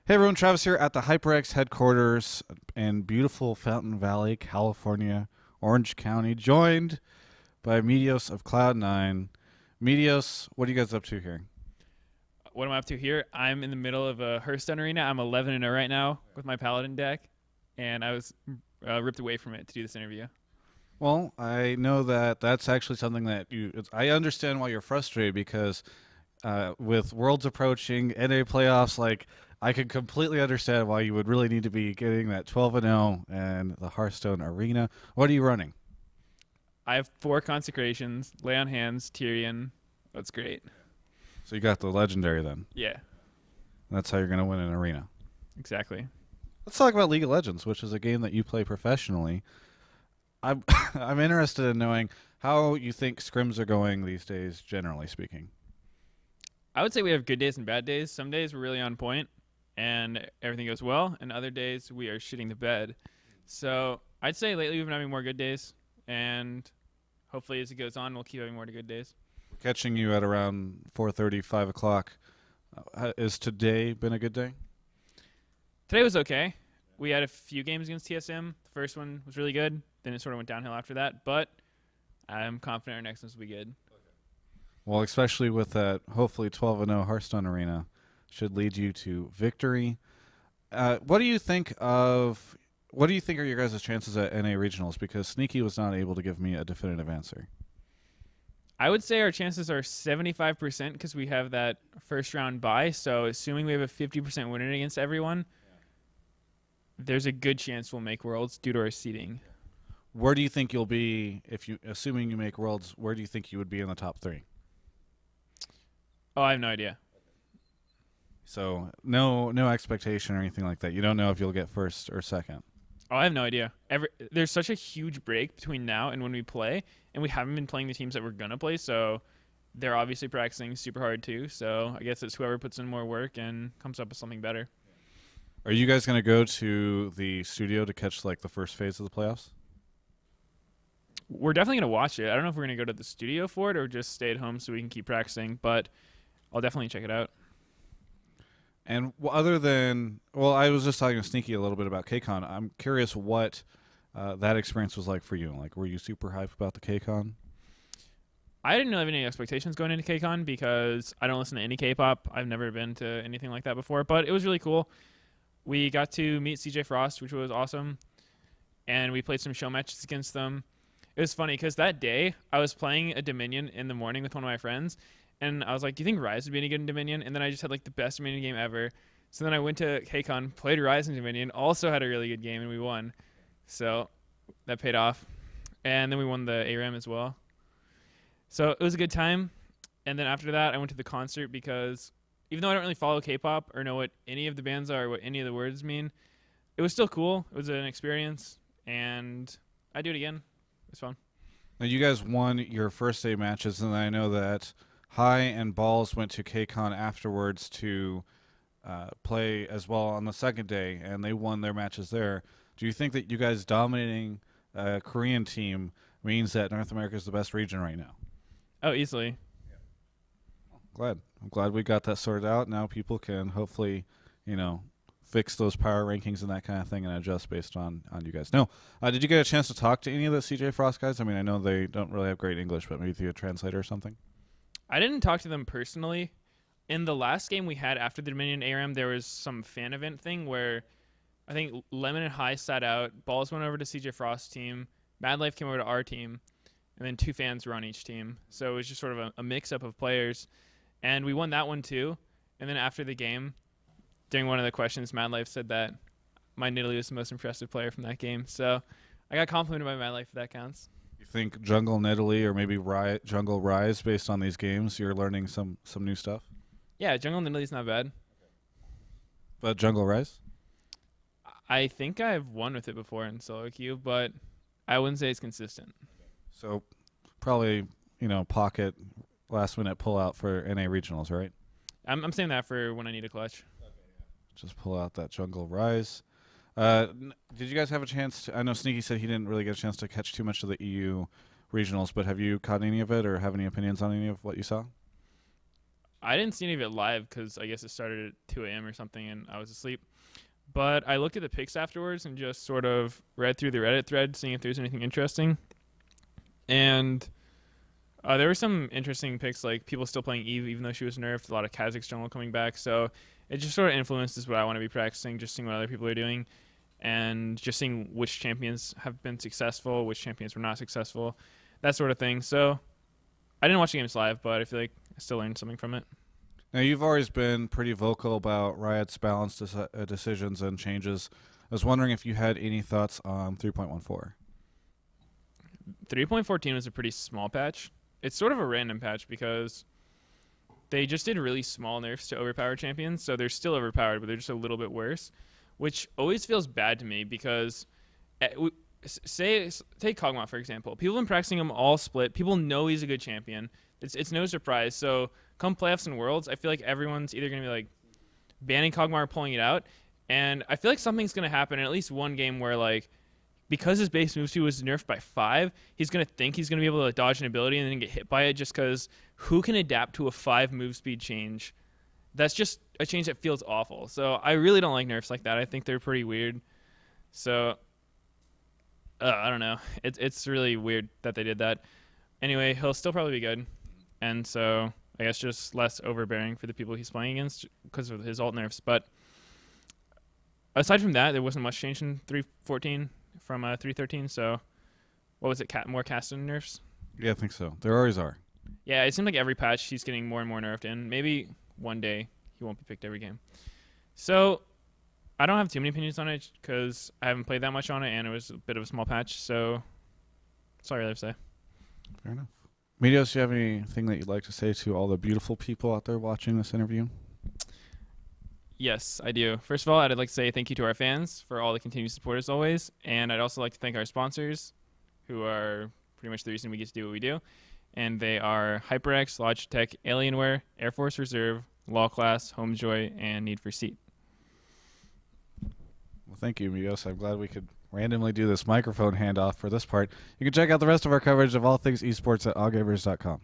Hey everyone, Travis here at the HyperX headquarters in beautiful Fountain Valley, California, Orange County, joined by Meteos of Cloud9. Meteos, what are you guys up to here? What am I up to here? I'm in the middle of a Hearthstone arena. I'm 11-0 right now with my Paladin deck, and I was ripped away from it to do this interview. Well, I know that that's actually something that I understand why you're frustrated because with Worlds approaching, NA playoffs, I could completely understand why you would really need to be getting that 12-0 and the Hearthstone arena. What are you running? I have 4 consecrations, lay on hands, Tyrion. That's great. So you got the legendary then. Yeah, That's how you're going to win an arena. exactly. Let's talk about League of Legends, which is a game that you play professionally. I'm I'm interested in knowing how you think scrims are going these days, generally speaking. I would say we have good days and bad days. Some days we're really on point and everything goes well, and other days we are shitting the bed. So I'd say lately we've been having more good days, and hopefully as it goes on, we'll keep having more good days. We're catching you at around 4:30, 5 o'clock. Is today been a good day? Today was okay. We had a few games against TSM. The first one was really good. Then it sort of went downhill after that. But I'm confident our next ones will be good. Well, especially with that, hopefully 12-0 Hearthstone arena should lead you to victory. What do you think of? What do you think are your guys' chances at NA regionals? Because Sneaky was not able to give me a definitive answer. I would say our chances are 75% because we have that first round bye. So assuming we have a 50% win rate against everyone, there's a good chance we'll make Worlds due to our seeding. Where do you think you'll be if you, assuming you make Worlds? Where do you think you would be in the top 3? Oh, I have no idea. So no expectation or anything like that. You don't know if you'll get first or second. Oh, I have no idea. There's such a huge break between now and when we play, and we haven't been playing the teams that we're going to play, so they're obviously practicing super hard too. So I guess it's whoever puts in more work and comes up with something better. Are you guys going to go to the studio to catch the first phase of the playoffs? We're definitely going to watch it. I don't know if we're going to go to the studio for it or just stay at home so we can keep practicing, but I'll definitely check it out. And other than, well, I was just talking to Sneaky a little bit about KCON. I'm curious what that experience was like for you. Were you super hyped about the KCON? I didn't really have any expectations going into KCON because I don't listen to any K-pop. I've never been to anything like that before, but it was really cool. We got to meet CJ Frost, which was awesome, and we played some show matches against them. It was funny because that day I was playing a Dominion in the morning with one of my friends, and I was like, do you think Rise would be any good in Dominion? And then I just had the best Dominion game ever. So then I went to KCON, played Rise in Dominion, also had a really good game, and we won. So that paid off. And then we won the ARAM as well. So it was a good time. And then after that, I went to the concert because even though I don't really follow K-pop or know what any of the bands are or what any of the words mean, it was still cool. It was an experience, and I'd do it again. It was fun. Now, you guys won your first day matches, and I know that High and Balls went to KCON afterwards to play as well on the second day, and they won their matches there. Do you think that you guys dominating a Korean team means that North America is the best region right now? Oh, easily. I'm glad we got that sorted out. Now people can hopefully, fix those power rankings and that kind of thing and adjust based on you guys. No, did you get a chance to talk to any of the CJ Frost guys? I mean, I know they don't really have great English, but maybe through a translator or something. I didn't talk to them personally. In the last game we had after the Dominion ARAM, there was some fan event thing where I think Lemon and High sat out, Balls went over to CJ Frost's team, Mad Life came over to our team, and then 2 fans were on each team. So it was just sort of a mix-up of players. And we won that one too. And then after the game, during one of the questions, Mad Life said that my Nidalee was the most impressive player from that game. So I got complimented by Mad Life if that counts. You think Jungle Nidalee or maybe Jungle Rise, based on these games, you're learning some new stuff? Yeah, Jungle Nidalee's not bad. But Jungle Rise? I think I've won with it before in solo queue, but I wouldn't say it's consistent. So probably, pocket last minute pull out for NA regionals, right? I'm saying that for when I need a clutch. Just pull out that Jungle Rise. Did you guys have a chance I know Sneaky said he didn't really get a chance to catch too much of the EU regionals, but have you caught any of it or have any opinions on any of what you saw? I didn't see any of it live because I guess it started at 2 a.m. or something and I was asleep. But I looked at the picks afterwards and just sort of read through the Reddit thread, seeing if there's anything interesting. And there were some interesting picks, like people still playing Eve even though she was nerfed. A lot of Kha'Zix jungle coming back. So it just sort of influences what I want to be practicing, just seeing what other people are doing. And just seeing which champions have been successful, which champions were not successful, that sort of thing. So I didn't watch the games live, but I feel like I still learned something from it. Now, you've always been pretty vocal about Riot's balance decisions and changes. I was wondering if you had any thoughts on 3.14. 3.14 was a pretty small patch. It's sort of a random patch because they just did really small nerfs to overpowered champions, so they're still overpowered, but they're just a little bit worse, which always feels bad to me because take Kog'Maw, for example. People have been practicing him all split. People know he's a good champion. It's no surprise. So come playoffs and worlds, I feel like everyone's either going to be like banning Kog'Maw or pulling it out. And I feel like something's going to happen in at least one game where, like, because his base move speed was nerfed by 5, he's going to think he's going to be able to dodge an ability and then get hit by it just because who can adapt to a 5 move speed change? That's just a change that feels awful. So I really don't like nerfs like that. I think they're pretty weird. So I don't know. It's really weird that they did that. Anyway, he'll still probably be good. And so I guess just less overbearing for the people he's playing against because of his alt nerfs. But aside from that, there wasn't much change in 3.14 from 3.13. So what was it? More casting nerfs? Yeah, I think so. There always are. Yeah, it seemed like every patch he's getting more and more nerfed in. Maybe one day he won't be picked every game. So I don't have too many opinions on it because I haven't played that much on it, and it was a bit of a small patch. So that's all I really have to say. Fair enough. Meteos, do you have anything that you'd like to say to all the beautiful people out there watching this interview? Yes, I do. First of all, I'd like to say thank you to our fans for all the continued support as always. And I'd also like to thank our sponsors, who are pretty much the reason we get to do what we do. And they are HyperX, Logitech, Alienware, Air Force Reserve, Law Class, Homejoy, and Need for Seat. Well, thank you, Meteos. I'm glad we could randomly do this microphone handoff for this part. You can check out the rest of our coverage of all things esports at allgamers.com.